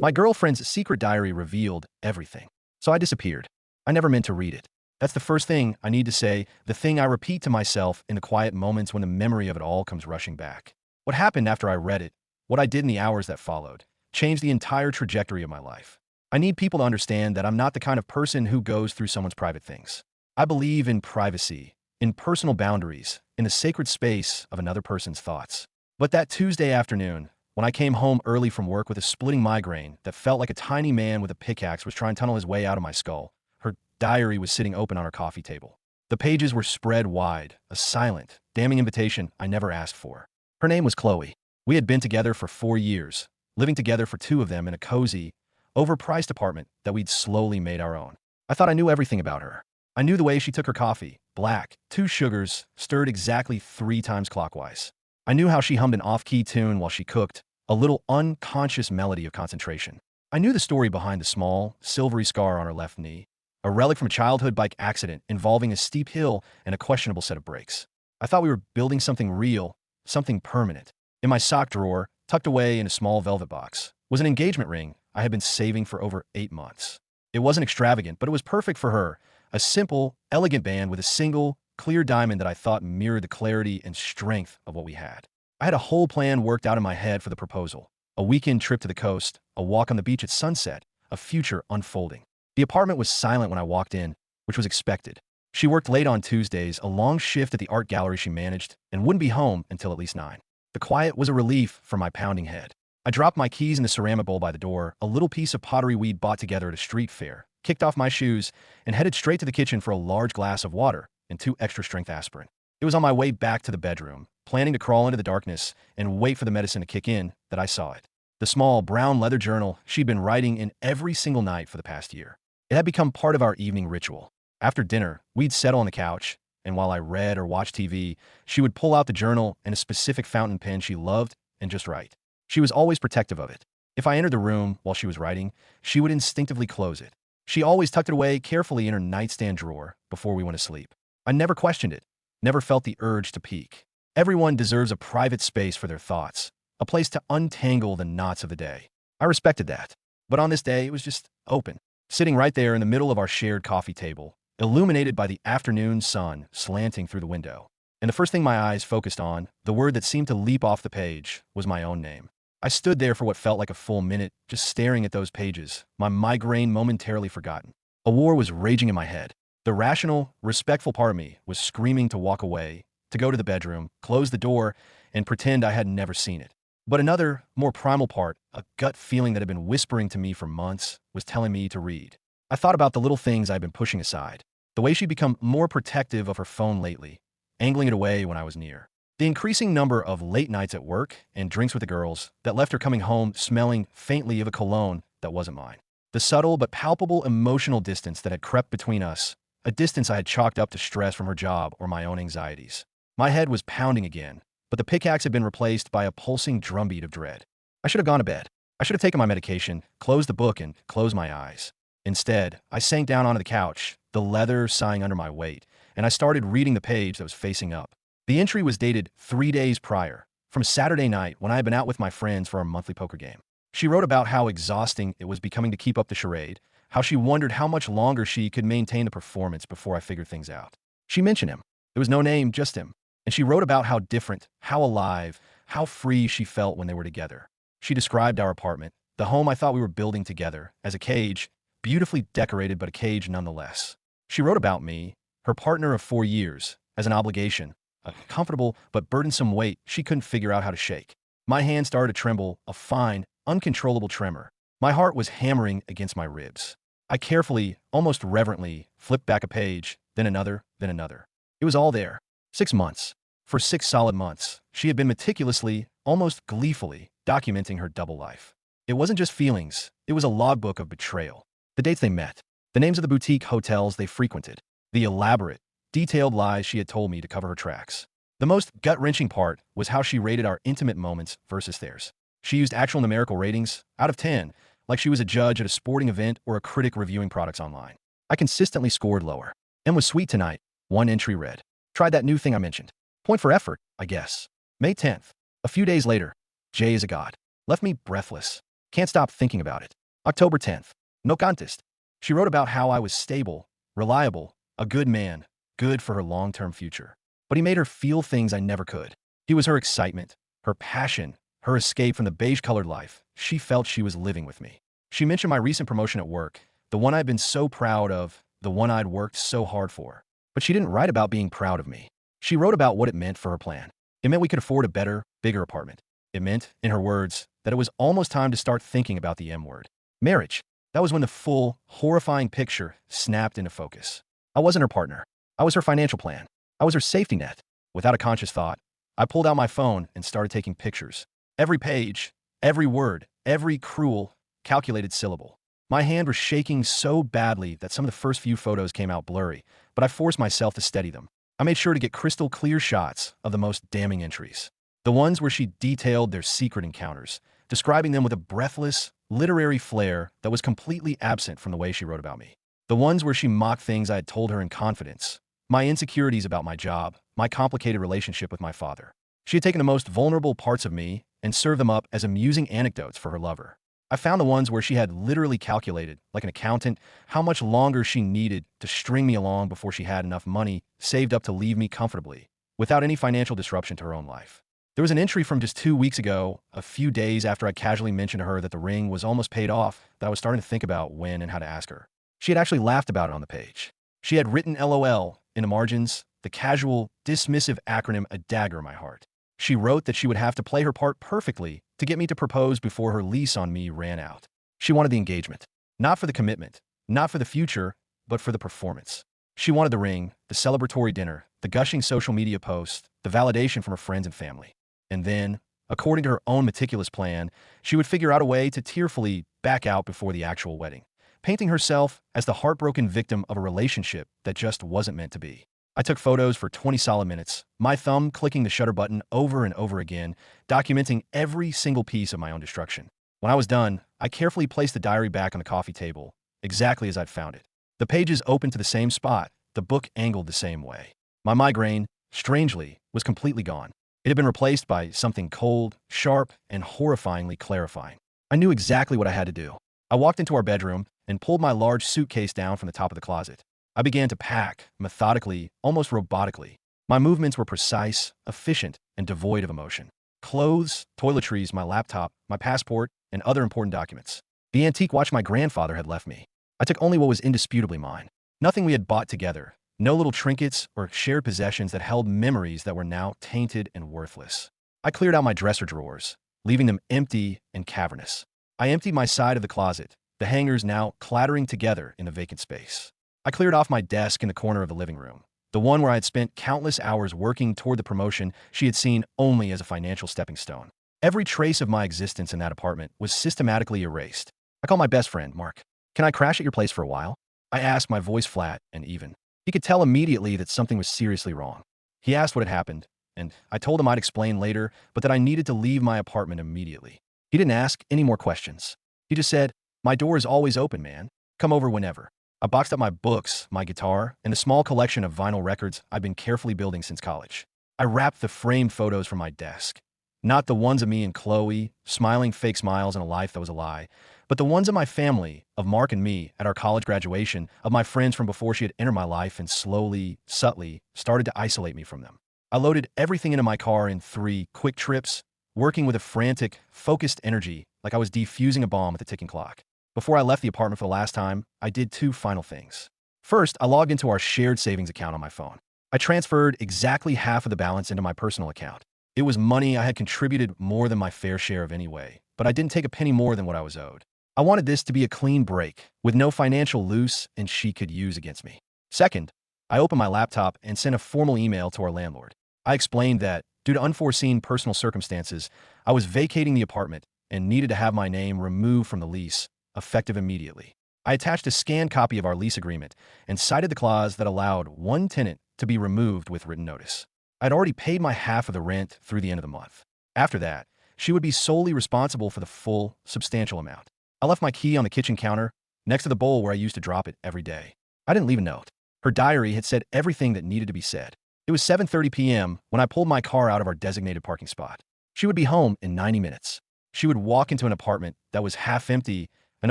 My girlfriend's secret diary revealed everything. So I disappeared. I never meant to read it. That's the first thing I need to say, the thing I repeat to myself in the quiet moments when the memory of it all comes rushing back. What happened after I read it, what I did in the hours that followed, changed the entire trajectory of my life. I need people to understand that I'm not the kind of person who goes through someone's private things. I believe in privacy, in personal boundaries, in the sacred space of another person's thoughts. But that Tuesday afternoon, when I came home early from work with a splitting migraine that felt like a tiny man with a pickaxe was trying to tunnel his way out of my skull, her diary was sitting open on our coffee table. The pages were spread wide, a silent, damning invitation I never asked for. Her name was Chloe. We had been together for 4 years, living together for 2 of them in a cozy, overpriced apartment that we'd slowly made our own. I thought I knew everything about her. I knew the way she took her coffee, black, 2 sugars, stirred exactly 3 times clockwise. I knew how she hummed an off-key tune while she cooked, a little unconscious melody of concentration. I knew the story behind the small, silvery scar on her left knee, a relic from a childhood bike accident involving a steep hill and a questionable set of brakes. I thought we were building something real, something permanent. In my sock drawer, tucked away in a small velvet box, was an engagement ring I had been saving for over 8 months. It wasn't extravagant, but it was perfect for her, a simple, elegant band with a single, clear diamond that I thought mirrored the clarity and strength of what we had. I had a whole plan worked out in my head for the proposal. A weekend trip to the coast, a walk on the beach at sunset, a future unfolding. The apartment was silent when I walked in, which was expected. She worked late on Tuesdays, a long shift at the art gallery she managed, and wouldn't be home until at least 9. The quiet was a relief for my pounding head. I dropped my keys in the ceramic bowl by the door, a little piece of pottery we'd bought together at a street fair, kicked off my shoes, and headed straight to the kitchen for a large glass of water and 2 extra-strength aspirin. It was on my way back to the bedroom, planning to crawl into the darkness and wait for the medicine to kick in, that I saw it. The small, brown leather journal she'd been writing in every single night for the past year. It had become part of our evening ritual. After dinner, we'd settle on the couch, and while I read or watched TV, she would pull out the journal and a specific fountain pen she loved and just write. She was always protective of it. If I entered the room while she was writing, she would instinctively close it. She always tucked it away carefully in her nightstand drawer before we went to sleep. I never questioned it, never felt the urge to peek. Everyone deserves a private space for their thoughts, a place to untangle the knots of the day. I respected that. But on this day, it was just open, sitting right there in the middle of our shared coffee table, illuminated by the afternoon sun slanting through the window. And the first thing my eyes focused on, the word that seemed to leap off the page, was my own name. I stood there for what felt like a full minute, just staring at those pages, my migraine momentarily forgotten. A war was raging in my head. The rational, respectful part of me was screaming to walk away, to go to the bedroom, close the door, and pretend I had never seen it. But another, more primal part, a gut feeling that had been whispering to me for months, was telling me to read. I thought about the little things I'd been pushing aside, the way she'd become more protective of her phone lately, angling it away when I was near. The increasing number of late nights at work and drinks with the girls that left her coming home smelling faintly of a cologne that wasn't mine. The subtle but palpable emotional distance that had crept between us, a distance I had chalked up to stress from her job or my own anxieties. My head was pounding again, but the pickaxe had been replaced by a pulsing drumbeat of dread. I should have gone to bed. I should have taken my medication, closed the book, and closed my eyes. Instead, I sank down onto the couch, the leather sighing under my weight, and I started reading the page that was facing up. The entry was dated 3 days prior, from Saturday night when I had been out with my friends for our monthly poker game. She wrote about how exhausting it was becoming to keep up the charade, how she wondered how much longer she could maintain the performance before I figured things out. She mentioned him. There was no name, just him. And she wrote about how different, how alive, how free she felt when they were together. She described our apartment, the home I thought we were building together, as a cage, beautifully decorated but a cage nonetheless. She wrote about me, her partner of 4 years, as an obligation, a comfortable but burdensome weight she couldn't figure out how to shake. My hand started to tremble, a fine, uncontrollable tremor. My heart was hammering against my ribs. I carefully, almost reverently, flipped back a page, then another, then another. It was all there. 6 months. For 6 solid months, she had been meticulously, almost gleefully, documenting her double life. It wasn't just feelings, it was a logbook of betrayal. The dates they met, the names of the boutique hotels they frequented, the elaborate, detailed lies she had told me to cover her tracks. The most gut-wrenching part was how she rated our intimate moments versus theirs. She used actual numerical ratings, out of 10, like she was a judge at a sporting event or a critic reviewing products online. I consistently scored lower. "M was sweet tonight," one entry read. "Tried that new thing I mentioned. Point for effort, I guess." May 10th. A few days later, "Jay is a god." Left me breathless. Can't stop thinking about it. October 10th. No contest. She wrote about how I was stable, reliable, a good man, good for her long-term future. But he made her feel things I never could. He was her excitement, her passion, her escape from the beige-colored life. She felt she was living with me. She mentioned my recent promotion at work, the one I'd been so proud of, the one I'd worked so hard for. But she didn't write about being proud of me. She wrote about what it meant for her plan. It meant we could afford a better, bigger apartment. It meant, in her words, that it was almost time to start thinking about the M word. Marriage. That was when the full, horrifying picture snapped into focus. I wasn't her partner. I was her financial plan. I was her safety net. Without a conscious thought, I pulled out my phone and started taking pictures. Every page, every word, every cruel, calculated syllable. My hand was shaking so badly that some of the first few photos came out blurry, but I forced myself to steady them. I made sure to get crystal clear shots of the most damning entries. The ones where she detailed their secret encounters, describing them with a breathless, literary flair that was completely absent from the way she wrote about me. The ones where she mocked things I had told her in confidence, my insecurities about my job, my complicated relationship with my father. She had taken the most vulnerable parts of me and served them up as amusing anecdotes for her lover. I found the ones where she had literally calculated, like an accountant, how much longer she needed to string me along before she had enough money saved up to leave me comfortably, without any financial disruption to her own life. There was an entry from just 2 weeks ago, a few days after I casually mentioned to her that the ring was almost paid off, that I was starting to think about when and how to ask her. She had actually laughed about it on the page. She had written LOL in the margins, the casual, dismissive acronym a dagger in my heart. She wrote that she would have to play her part perfectly to get me to propose before her lease on me ran out. She wanted the engagement. Not for the commitment, not for the future, but for the performance. She wanted the ring, the celebratory dinner, the gushing social media post, the validation from her friends and family. And then, according to her own meticulous plan, she would figure out a way to tearfully back out before the actual wedding, painting herself as the heartbroken victim of a relationship that just wasn't meant to be. I took photos for 20 solid minutes, my thumb clicking the shutter button over and over again, documenting every single piece of my own destruction. When I was done, I carefully placed the diary back on the coffee table, exactly as I'd found it. The pages opened to the same spot, the book angled the same way. My migraine, strangely, was completely gone. It had been replaced by something cold, sharp, and horrifyingly clarifying. I knew exactly what I had to do. I walked into our bedroom and pulled my large suitcase down from the top of the closet. I began to pack, methodically, almost robotically. My movements were precise, efficient, and devoid of emotion. Clothes, toiletries, my laptop, my passport, and other important documents. The antique watch my grandfather had left me. I took only what was indisputably mine. Nothing we had bought together. No little trinkets or shared possessions that held memories that were now tainted and worthless. I cleared out my dresser drawers, leaving them empty and cavernous. I emptied my side of the closet, the hangers now clattering together in the vacant space. I cleared off my desk in the corner of the living room, the one where I had spent countless hours working toward the promotion she had seen only as a financial stepping stone. Every trace of my existence in that apartment was systematically erased. I called my best friend, Mark. "Can I crash at your place for a while?" I asked, my voice flat and even. He could tell immediately that something was seriously wrong. He asked what had happened, and I told him I'd explain later, but that I needed to leave my apartment immediately. He didn't ask any more questions. He just said, "My door is always open, man. Come over whenever." I boxed up my books, my guitar, and a small collection of vinyl records I'd been carefully building since college. I wrapped the framed photos from my desk. Not the ones of me and Chloe, smiling fake smiles in a life that was a lie, but the ones of my family, of Mark and me at our college graduation, of my friends from before she had entered my life and slowly, subtly, started to isolate me from them. I loaded everything into my car in 3 quick trips, working with a frantic, focused energy like I was defusing a bomb at the ticking clock. Before I left the apartment for the last time, I did 2 final things. First, I logged into our shared savings account on my phone. I transferred exactly half of the balance into my personal account. It was money I had contributed more than my fair share of anyway, but I didn't take a penny more than what I was owed. I wanted this to be a clean break, with no financial loose and she could use against me. Second, I opened my laptop and sent a formal email to our landlord. I explained that, due to unforeseen personal circumstances, I was vacating the apartment and needed to have my name removed from the lease, effective immediately. I attached a scanned copy of our lease agreement and cited the clause that allowed one tenant to be removed with written notice. I'd already paid my half of the rent through the end of the month. After that, she would be solely responsible for the full, substantial amount. I left my key on the kitchen counter, next to the bowl where I used to drop it every day. I didn't leave a note. Her diary had said everything that needed to be said. It was 7:30 p.m. when I pulled my car out of our designated parking spot. She would be home in 90 minutes. She would walk into an apartment that was half empty, an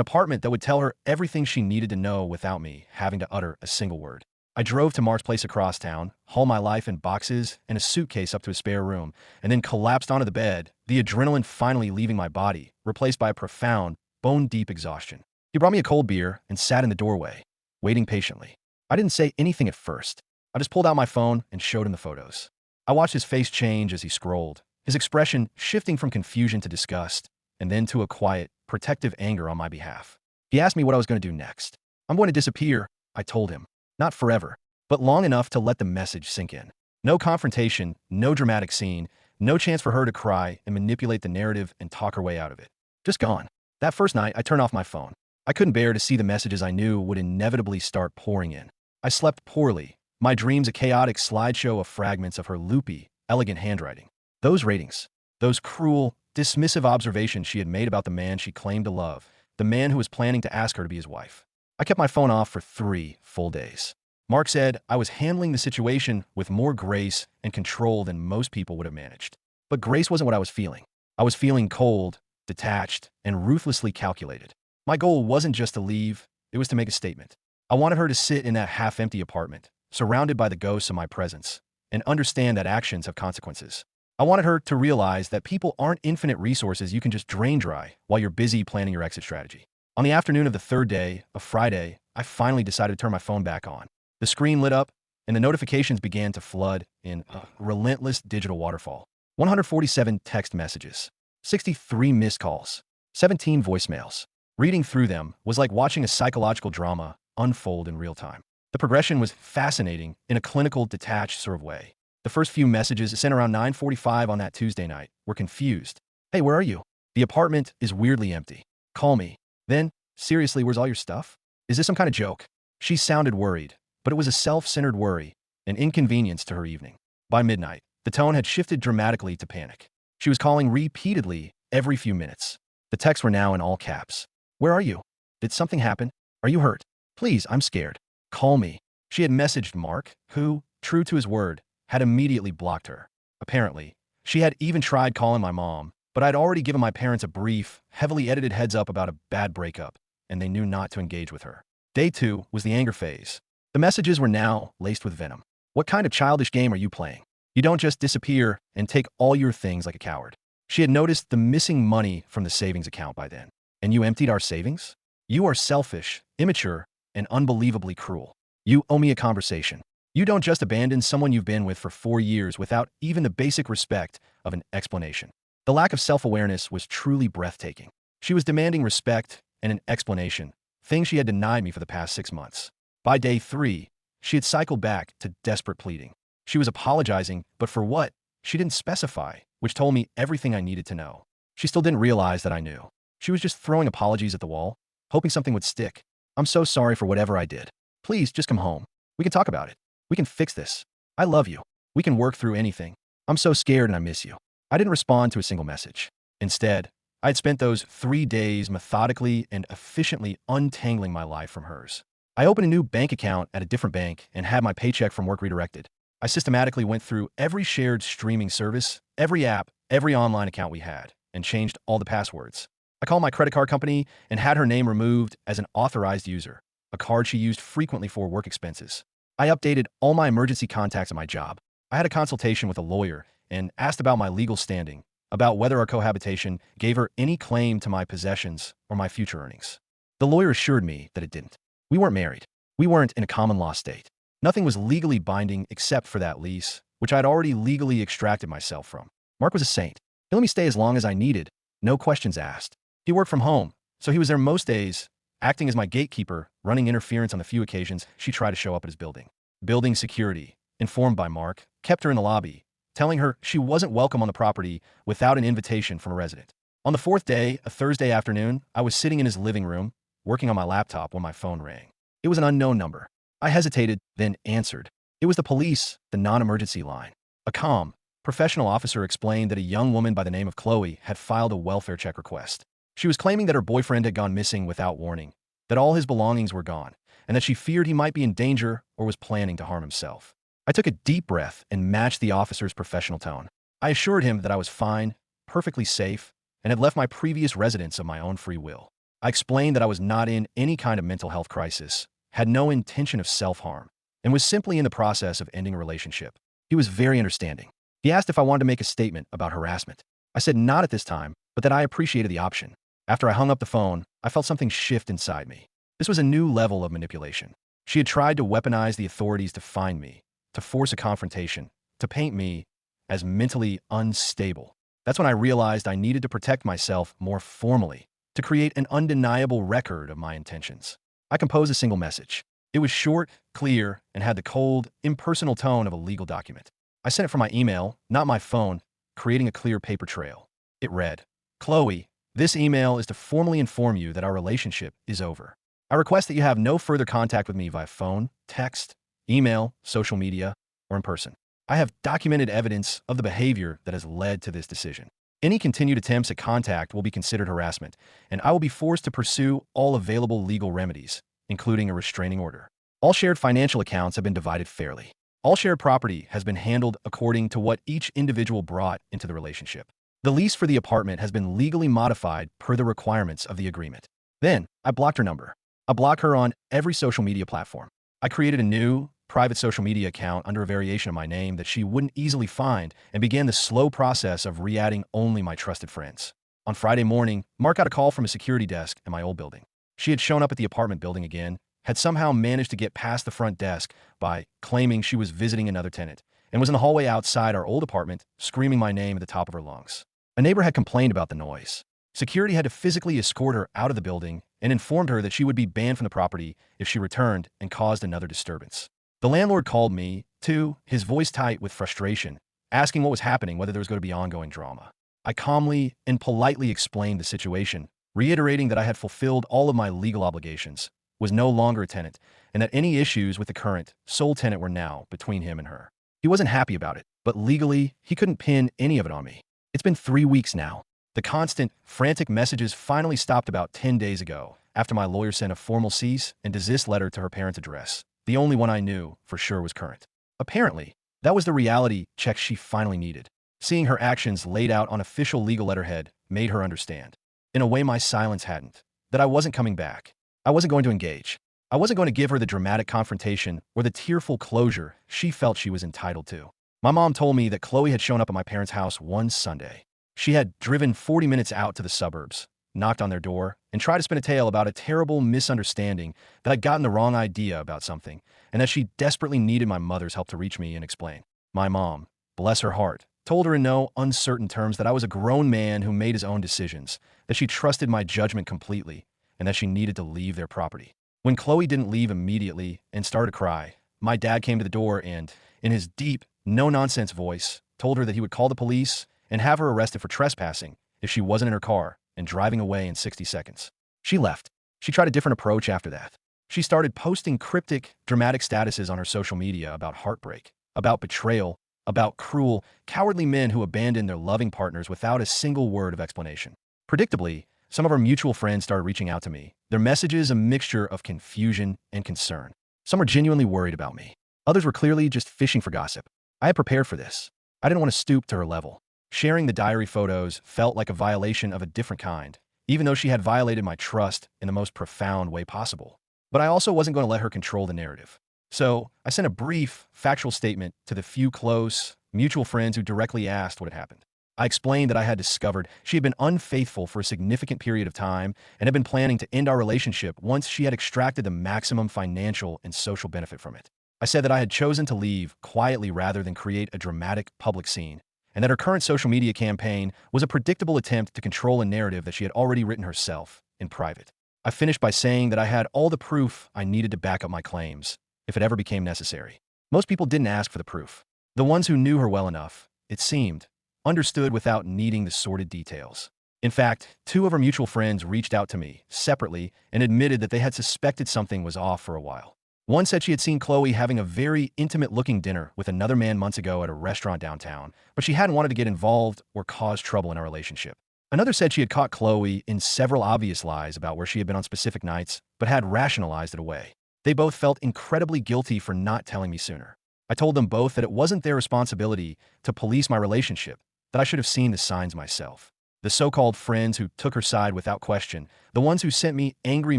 apartment that would tell her everything she needed to know without me having to utter a single word. I drove to Mark's place across town, hauled my life in boxes and a suitcase up to a spare room, and then collapsed onto the bed, the adrenaline finally leaving my body, replaced by a profound, bone-deep exhaustion. He brought me a cold beer and sat in the doorway, waiting patiently. I didn't say anything at first. I just pulled out my phone and showed him the photos. I watched his face change as he scrolled, his expression shifting from confusion to disgust, and then to a quiet, protective anger on my behalf. He asked me what I was going to do next. I'm going to disappear, I told him. Not forever, but long enough to let the message sink in. No confrontation, no dramatic scene, no chance for her to cry and manipulate the narrative and talk her way out of it. Just gone. That first night, I turned off my phone. I couldn't bear to see the messages I knew would inevitably start pouring in. I slept poorly, my dreams a chaotic slideshow of fragments of her loopy, elegant handwriting. Those ratings, those cruel, dismissive observations she had made about the man she claimed to love, the man who was planning to ask her to be his wife. I kept my phone off for 3 full days. Mark said I was handling the situation with more grace and control than most people would have managed. But grace wasn't what I was feeling. I was feeling cold, detached, and ruthlessly calculated. My goal wasn't just to leave, it was to make a statement. I wanted her to sit in that half-empty apartment, surrounded by the ghosts of my presence, and understand that actions have consequences. I wanted her to realize that people aren't infinite resources you can just drain dry while you're busy planning your exit strategy. On the afternoon of the third day, a Friday, I finally decided to turn my phone back on. The screen lit up, and the notifications began to flood in a relentless digital waterfall. 147 text messages, 63 missed calls, 17 voicemails. Reading through them was like watching a psychological drama unfold in real time. The progression was fascinating in a clinical, detached sort of way. The first few messages sent around 9:45 on that Tuesday night were confused. Hey, where are you? The apartment is weirdly empty. Call me. Then, seriously, where's all your stuff? Is this some kind of joke? She sounded worried, but it was a self-centered worry, an inconvenience to her evening. By midnight, the tone had shifted dramatically to panic. She was calling repeatedly every few minutes. The texts were now in all caps. Where are you? Did something happen? Are you hurt? Please, I'm scared. Call me. She had messaged Mark, who, true to his word, had immediately blocked her. Apparently, she had even tried calling my mom, but I'd already given my parents a brief, heavily edited heads up about a bad breakup, and they knew not to engage with her. Day 2 was the anger phase. The messages were now laced with venom. What kind of childish game are you playing? You don't just disappear and take all your things like a coward. She had noticed the missing money from the savings account by then. And you emptied our savings? You are selfish, immature, and unbelievably cruel. You owe me a conversation. You don't just abandon someone you've been with for 4 years without even the basic respect of an explanation. The lack of self-awareness was truly breathtaking. She was demanding respect and an explanation, things she had denied me for the past 6 months. By day 3, she had cycled back to desperate pleading. She was apologizing, but for what? She didn't specify, which told me everything I needed to know. She still didn't realize that I knew. She was just throwing apologies at the wall, hoping something would stick. I'm so sorry for whatever I did. Please, just come home. We can talk about it. We can fix this. I love you. We can work through anything. I'm so scared and I miss you. I didn't respond to a single message. Instead, I had spent those 3 days methodically and efficiently untangling my life from hers. I opened a new bank account at a different bank and had my paycheck from work redirected. I systematically went through every shared streaming service, every app, every online account we had, and changed all the passwords. I called my credit card company and had her name removed as an authorized user, a card she used frequently for work expenses. I updated all my emergency contacts at my job. I had a consultation with a lawyer and asked about my legal standing, about whether our cohabitation gave her any claim to my possessions or my future earnings. The lawyer assured me that it didn't. We weren't married. We weren't in a common law state. Nothing was legally binding except for that lease, which I'd already legally extracted myself from. Mark was a saint. He let me stay as long as I needed, no questions asked. He worked from home, so he was there most days, acting as my gatekeeper, running interference on the few occasions she tried to show up at his building. Building security, informed by Mark, kept her in the lobby, telling her she wasn't welcome on the property without an invitation from a resident. On the 4th day, a Thursday afternoon, I was sitting in his living room, working on my laptop when my phone rang. It was an unknown number. I hesitated, then answered. It was the police, the non-emergency line. A calm, professional officer explained that a young woman by the name of Chloe had filed a welfare check request. She was claiming that her boyfriend had gone missing without warning, that all his belongings were gone, and that she feared he might be in danger or was planning to harm himself. I took a deep breath and matched the officer's professional tone. I assured him that I was fine, perfectly safe, and had left my previous residence of my own free will. I explained that I was not in any kind of mental health crisis, had no intention of self-harm, and was simply in the process of ending a relationship. He was very understanding. He asked if I wanted to make a statement about harassment. I said not at this time, but that I appreciated the option. After I hung up the phone, I felt something shift inside me. This was a new level of manipulation. She had tried to weaponize the authorities to find me, to force a confrontation, to paint me as mentally unstable. That's when I realized I needed to protect myself more formally, to create an undeniable record of my intentions. I composed a single message. It was short, clear, and had the cold, impersonal tone of a legal document. I sent it from my email, not my phone, creating a clear paper trail. It read, "Chloe, this email is to formally inform you that our relationship is over. I request that you have no further contact with me via phone, text, email, social media, or in person. I have documented evidence of the behavior that has led to this decision. Any continued attempts at contact will be considered harassment, and I will be forced to pursue all available legal remedies, including a restraining order. All shared financial accounts have been divided fairly. All shared property has been handled according to what each individual brought into the relationship. The lease for the apartment has been legally modified per the requirements of the agreement." Then, I blocked her number. I blocked her on every social media platform. I created a new, private social media account under a variation of my name that she wouldn't easily find and began the slow process of re-adding only my trusted friends. On Friday morning, Mark got a call from a security desk in my old building. She had shown up at the apartment building again, had somehow managed to get past the front desk by claiming she was visiting another tenant, and was in the hallway outside our old apartment, screaming my name at the top of her lungs. A neighbor had complained about the noise. Security had to physically escort her out of the building and informed her that she would be banned from the property if she returned and caused another disturbance. The landlord called me, too, his voice tight with frustration, asking what was happening, whether there was going to be ongoing drama. I calmly and politely explained the situation, reiterating that I had fulfilled all of my legal obligations, was no longer a tenant, and that any issues with the current, sole tenant were now between him and her. He wasn't happy about it, but legally, he couldn't pin any of it on me. It's been 3 weeks now. The constant, frantic messages finally stopped about 10 days ago, after my lawyer sent a formal cease and desist letter to her parents' address. The only one I knew for sure was current. Apparently, that was the reality check she finally needed. Seeing her actions laid out on official legal letterhead made her understand, in a way my silence hadn't, that I wasn't coming back. I wasn't going to engage. I wasn't going to give her the dramatic confrontation or the tearful closure she felt she was entitled to. My mom told me that Chloe had shown up at my parents' house one Sunday. She had driven 40 minutes out to the suburbs, knocked on their door, and tried to spin a tale about a terrible misunderstanding that I'd gotten the wrong idea about something, and that she desperately needed my mother's help to reach me and explain. My mom, bless her heart, told her in no uncertain terms that I was a grown man who made his own decisions, that she trusted my judgment completely, and that she needed to leave their property. When Chloe didn't leave immediately and started to cry, my dad came to the door and, in his deep, no-nonsense voice, told her that he would call the police and have her arrested for trespassing if she wasn't in her car and driving away in 60 seconds. She left. She tried a different approach after that. She started posting cryptic, dramatic statuses on her social media about heartbreak, about betrayal, about cruel, cowardly men who abandoned their loving partners without a single word of explanation. Predictably, some of our mutual friends started reaching out to me, their messages a mixture of confusion and concern. Some were genuinely worried about me. Others were clearly just fishing for gossip. I had prepared for this. I didn't want to stoop to her level. Sharing the diary photos felt like a violation of a different kind, even though she had violated my trust in the most profound way possible. But I also wasn't going to let her control the narrative. So I sent a brief, factual statement to the few close, mutual friends who directly asked what had happened. I explained that I had discovered she had been unfaithful for a significant period of time and had been planning to end our relationship once she had extracted the maximum financial and social benefit from it. I said that I had chosen to leave quietly rather than create a dramatic public scene, and that her current social media campaign was a predictable attempt to control a narrative that she had already written herself in private. I finished by saying that I had all the proof I needed to back up my claims, if it ever became necessary. Most people didn't ask for the proof. The ones who knew her well enough, it seemed, understood without needing the sordid details. In fact, 2 of her mutual friends reached out to me, separately, and admitted that they had suspected something was off for a while. One said she had seen Chloe having a very intimate-looking dinner with another man months ago at a restaurant downtown, but she hadn't wanted to get involved or cause trouble in our relationship. Another said she had caught Chloe in several obvious lies about where she had been on specific nights, but had rationalized it away. They both felt incredibly guilty for not telling me sooner. I told them both that it wasn't their responsibility to police my relationship, that I should have seen the signs myself. The so-called friends who took her side without question, the ones who sent me angry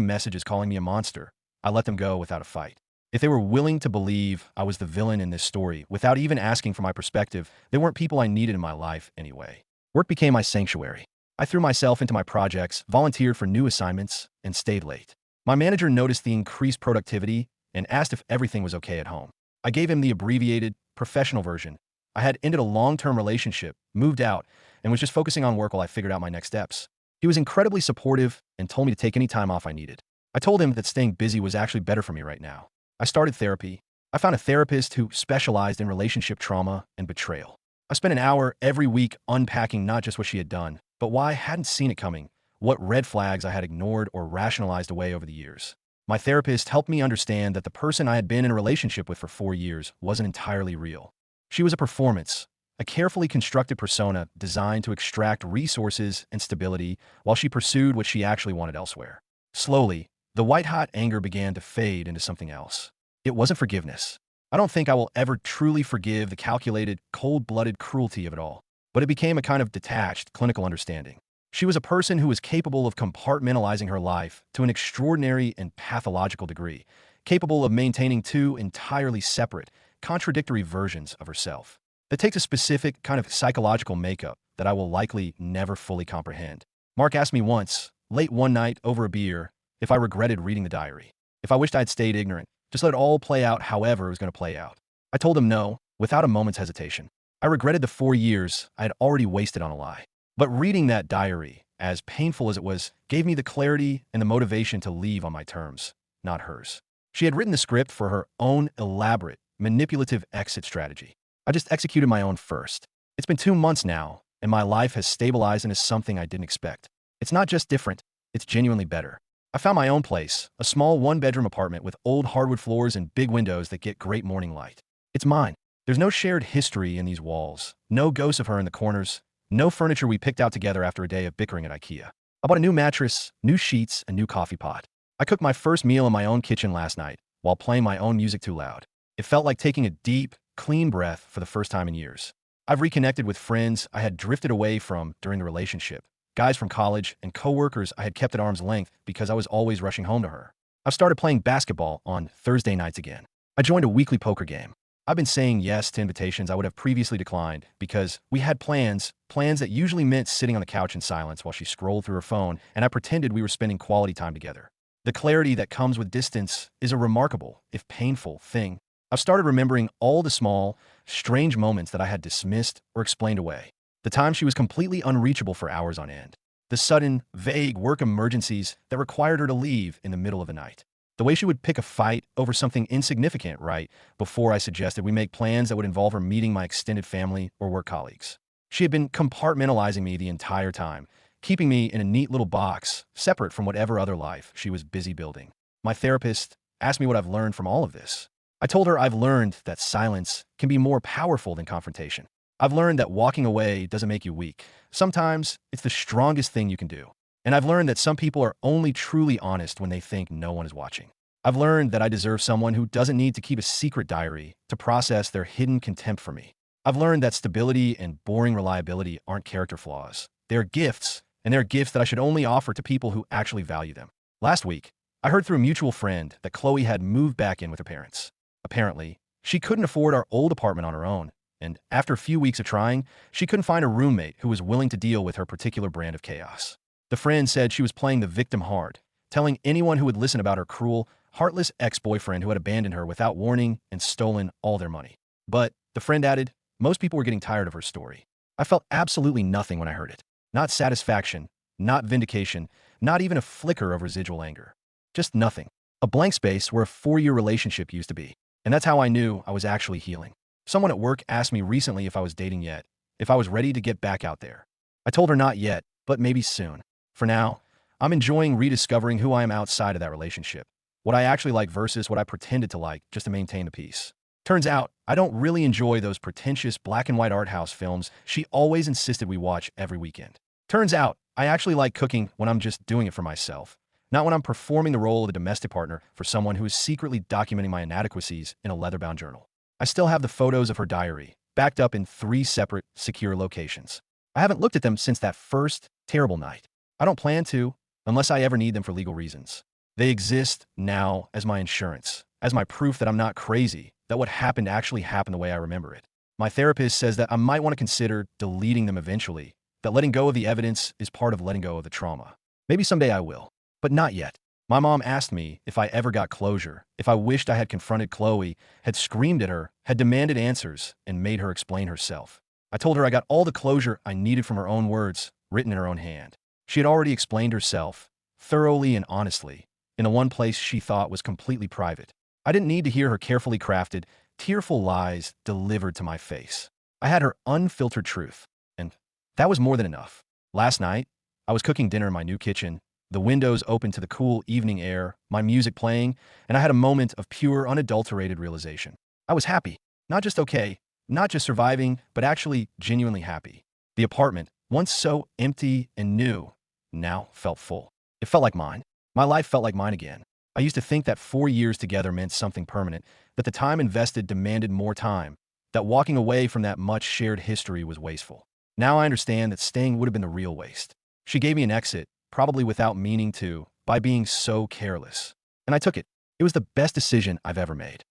messages calling me a monster, I let them go without a fight. If they were willing to believe I was the villain in this story without even asking for my perspective, they weren't people I needed in my life anyway. Work became my sanctuary. I threw myself into my projects, volunteered for new assignments, and stayed late. My manager noticed the increased productivity and asked if everything was okay at home. I gave him the abbreviated, professional version. I had ended a long-term relationship, moved out, and was just focusing on work while I figured out my next steps. He was incredibly supportive and told me to take any time off I needed. I told him that staying busy was actually better for me right now. I started therapy. I found a therapist who specialized in relationship trauma and betrayal. I spent an hour every week unpacking not just what she had done, but why I hadn't seen it coming, what red flags I had ignored or rationalized away over the years. My therapist helped me understand that the person I had been in a relationship with for 4 years wasn't entirely real. She was a performance, a carefully constructed persona designed to extract resources and stability while she pursued what she actually wanted elsewhere. Slowly, the white-hot anger began to fade into something else. It wasn't forgiveness. I don't think I will ever truly forgive the calculated, cold-blooded cruelty of it all, but it became a kind of detached, clinical understanding. She was a person who was capable of compartmentalizing her life to an extraordinary and pathological degree, capable of maintaining two entirely separate, contradictory versions of herself. That takes a specific kind of psychological makeup that I will likely never fully comprehend. Mark asked me once, late one night over a beer, if I regretted reading the diary. If I wished I had stayed ignorant, just let it all play out however it was going to play out. I told him no, without a moment's hesitation. I regretted the 4 years I had already wasted on a lie. But reading that diary, as painful as it was, gave me the clarity and the motivation to leave on my terms, not hers. She had written the script for her own elaborate, manipulative exit strategy. I just executed my own first. It's been 2 months now, and my life has stabilized into something I didn't expect. It's not just different, it's genuinely better. I found my own place, a small one-bedroom apartment with old hardwood floors and big windows that get great morning light. It's mine. There's no shared history in these walls, no ghosts of her in the corners, no furniture we picked out together after a day of bickering at IKEA. I bought a new mattress, new sheets, and new coffee pot. I cooked my first meal in my own kitchen last night, while playing my own music too loud. It felt like taking a deep, clean breath for the first time in years. I've reconnected with friends I had drifted away from during the relationship, guys from college, and coworkers I had kept at arm's length because I was always rushing home to her. I've started playing basketball on Thursday nights again. I joined a weekly poker game. I've been saying yes to invitations I would have previously declined because we had plans that usually meant sitting on the couch in silence while she scrolled through her phone and I pretended we were spending quality time together. The clarity that comes with distance is a remarkable, if painful, thing. I've started remembering all the small, strange moments that I had dismissed or explained away. The time she was completely unreachable for hours on end. The sudden, vague work emergencies that required her to leave in the middle of the night. The way she would pick a fight over something insignificant right before I suggested we make plans that would involve her meeting my extended family or work colleagues. She had been compartmentalizing me the entire time, keeping me in a neat little box, separate from whatever other life she was busy building. My therapist asked me what I've learned from all of this. I told her I've learned that silence can be more powerful than confrontation. I've learned that walking away doesn't make you weak. Sometimes it's the strongest thing you can do. And I've learned that some people are only truly honest when they think no one is watching. I've learned that I deserve someone who doesn't need to keep a secret diary to process their hidden contempt for me. I've learned that stability and boring reliability aren't character flaws. They're gifts, and they're gifts that I should only offer to people who actually value them. Last week, I heard through a mutual friend that Chloe had moved back in with her parents. Apparently, she couldn't afford our old apartment on her own, and after a few weeks of trying, she couldn't find a roommate who was willing to deal with her particular brand of chaos. The friend said she was playing the victim hard, telling anyone who would listen about her cruel, heartless ex-boyfriend who had abandoned her without warning and stolen all their money. But, the friend added, most people were getting tired of her story. I felt absolutely nothing when I heard it. Not satisfaction, not vindication, not even a flicker of residual anger. Just nothing. A blank space where a 4-year relationship used to be. And that's how I knew I was actually healing. Someone at work asked me recently if I was dating yet, if I was ready to get back out there. I told her not yet, but maybe soon. For now, I'm enjoying rediscovering who I am outside of that relationship, what I actually like versus what I pretended to like just to maintain the peace. Turns out, I don't really enjoy those pretentious black and white art house films she always insisted we watch every weekend. Turns out, I actually like cooking when I'm just doing it for myself, not when I'm performing the role of a domestic partner for someone who is secretly documenting my inadequacies in a leather-bound journal. I still have the photos of her diary, backed up in 3 separate, secure locations. I haven't looked at them since that first terrible night. I don't plan to, unless I ever need them for legal reasons. They exist now as my insurance, as my proof that I'm not crazy, that what happened actually happened the way I remember it. My therapist says that I might want to consider deleting them eventually, that letting go of the evidence is part of letting go of the trauma. Maybe someday I will, but not yet. My mom asked me if I ever got closure, if I wished I had confronted Chloe, had screamed at her, had demanded answers, and made her explain herself. I told her I got all the closure I needed from her own words, written in her own hand. She had already explained herself, thoroughly and honestly, in the one place she thought was completely private. I didn't need to hear her carefully crafted, tearful lies delivered to my face. I had her unfiltered truth, and that was more than enough. Last night, I was cooking dinner in my new kitchen, the windows open to the cool evening air, my music playing, and I had a moment of pure, unadulterated realization. I was happy, not just okay, not just surviving, but actually genuinely happy. The apartment, once so empty and new, now felt full. It felt like mine. My life felt like mine again. I used to think that 4 years together meant something permanent, that the time invested demanded more time, that walking away from that much shared history was wasteful. Now I understand that staying would have been the real waste. She gave me an exit, probably without meaning to, by being so careless. And I took it. It was the best decision I've ever made.